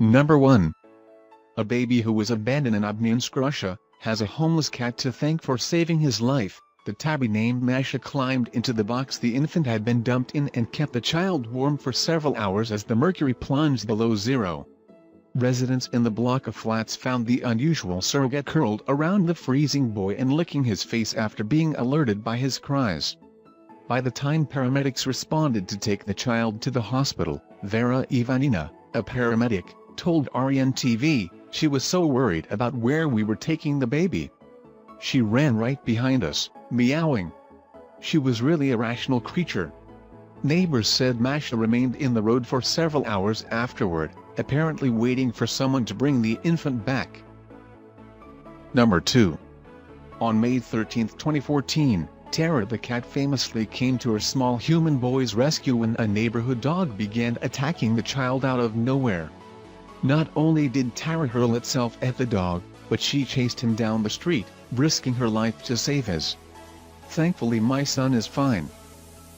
Number 1. A baby who was abandoned in Obninsk, Russia, has a homeless cat to thank for saving his life. The tabby named Masha climbed into the box the infant had been dumped in and kept the child warm for several hours as the mercury plunged below zero. Residents in the block of flats found the unusual surrogate curled around the freezing boy and licking his face after being alerted by his cries. By the time paramedics responded to take the child to the hospital, Vera Ivanina, a paramedic, told REN TV, "She was so worried about where we were taking the baby. She ran right behind us, meowing. She was really a rational creature." Neighbors said Masha remained in the road for several hours afterward, apparently waiting for someone to bring the infant back. Number 2. On May 13, 2014, Tara the cat famously came to her small human boy's rescue when a neighborhood dog began attacking the child out of nowhere. Not only did Tara hurl itself at the dog, but she chased him down the street, risking her life to save his. "Thankfully my son is fine,"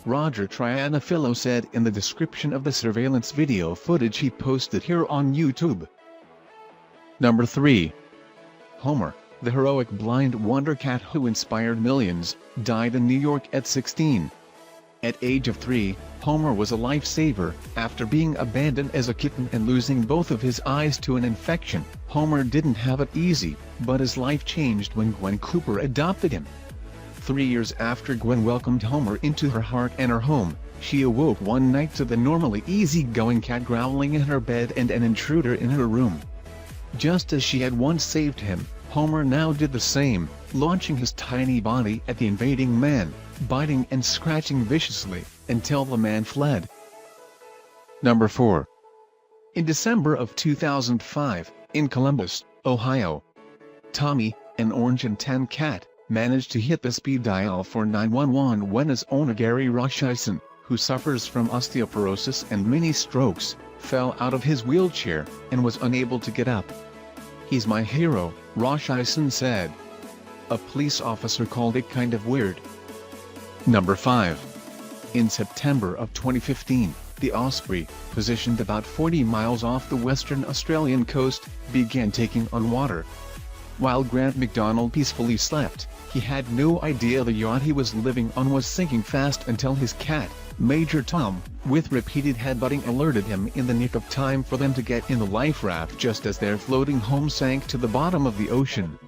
Roger Trianafilo said in the description of the surveillance video footage he posted here on YouTube. Number 3. Homer, the heroic blind wonder cat who inspired millions, died in New York at 16. At age of 3, Homer was a lifesaver. After being abandoned as a kitten and losing both of his eyes to an infection, Homer didn't have it easy, but his life changed when Gwen Cooper adopted him. 3 years after Gwen welcomed Homer into her heart and her home, she awoke one night to the normally easygoing cat growling in her bed and an intruder in her room. Just as she had once saved him, Homer now did the same, launching his tiny body at the invading man, biting and scratching viciously, until the man fled. Number 4. In December of 2005, in Columbus, Ohio, Tommy, an orange and tan cat, managed to hit the speed dial for 911 when his owner Gary Roshison, who suffers from osteoporosis and mini strokes, fell out of his wheelchair, and was unable to get up. "He's my hero," Roshison said. A police officer called it kind of weird. Number 5. In September of 2015, the Osprey, positioned about 40 miles off the western Australian coast, began taking on water. While Grant McDonald peacefully slept, he had no idea the yacht he was living on was sinking fast until his cat, Major Tom, with repeated headbutting alerted him in the nick of time for them to get in the life raft just as their floating home sank to the bottom of the ocean.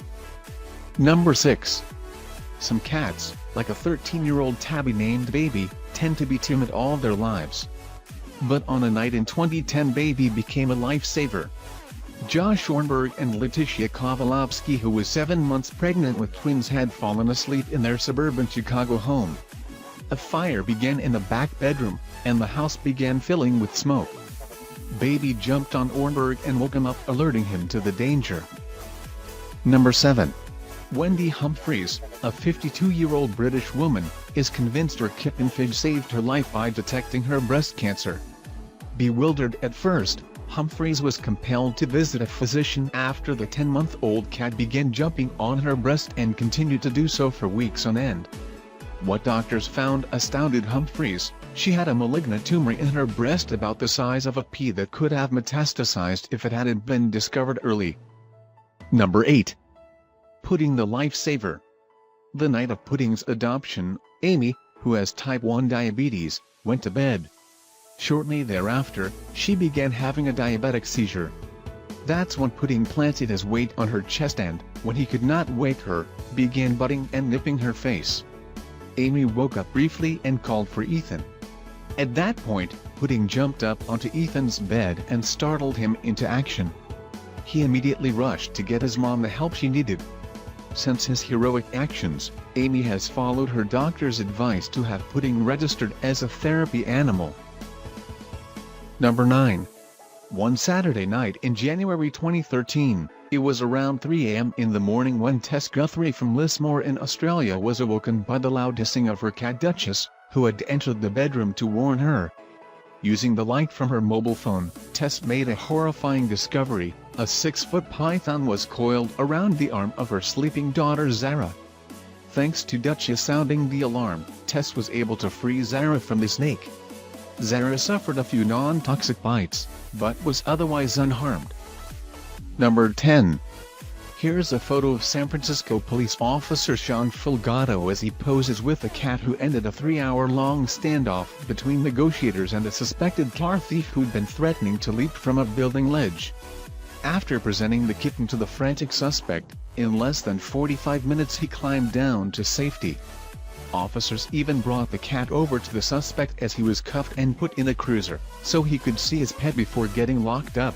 Number 6. Some cats, like a 13-year-old tabby named Baby, tend to be timid all their lives. But on a night in 2010 Baby became a lifesaver. Josh Ornberg and Letitia Kovalevsky, who was 7 months pregnant with twins, had fallen asleep in their suburban Chicago home. A fire began in the back bedroom, and the house began filling with smoke. Baby jumped on Ornberg and woke him up, alerting him to the danger. Number 7. Wendy Humphreys, a 52-year-old British woman, is convinced her kitten Fidge saved her life by detecting her breast cancer. Bewildered at first, Humphreys was compelled to visit a physician after the 10-month-old cat began jumping on her breast and continued to do so for weeks on end. What doctors found astounded Humphreys: she had a malignant tumor in her breast about the size of a pea that could have metastasized if it hadn't been discovered early. Number 8. Pudding the lifesaver. The night of Pudding's adoption, Amy, who has type 1 diabetes, went to bed. Shortly thereafter, she began having a diabetic seizure. That's when Pudding planted his weight on her chest and, when he could not wake her, began butting and nipping her face. Amy woke up briefly and called for Ethan. At that point, Pudding jumped up onto Ethan's bed and startled him into action. He immediately rushed to get his mom the help she needed. Since his heroic actions, Amy has followed her doctor's advice to have Pudding registered as a therapy animal. Number 9. One Saturday night in January 2013, it was around 3 a.m. in the morning when Tess Guthrie from Lismore in Australia was awoken by the loud hissing of her cat Duchess, who had entered the bedroom to warn her. Using the light from her mobile phone, Tess made a horrifying discovery: a 6-foot python was coiled around the arm of her sleeping daughter Zara. Thanks to Duchess sounding the alarm, Tess was able to free Zara from the snake. Zara suffered a few non-toxic bites, but was otherwise unharmed. Number 10. Here's a photo of San Francisco police officer Sean Fulgado as he poses with a cat who ended a 3-hour-long standoff between negotiators and a suspected car thief who'd been threatening to leap from a building ledge. After presenting the kitten to the frantic suspect, in less than 45 minutes he climbed down to safety. Officers even brought the cat over to the suspect as he was cuffed and put in a cruiser, so he could see his pet before getting locked up.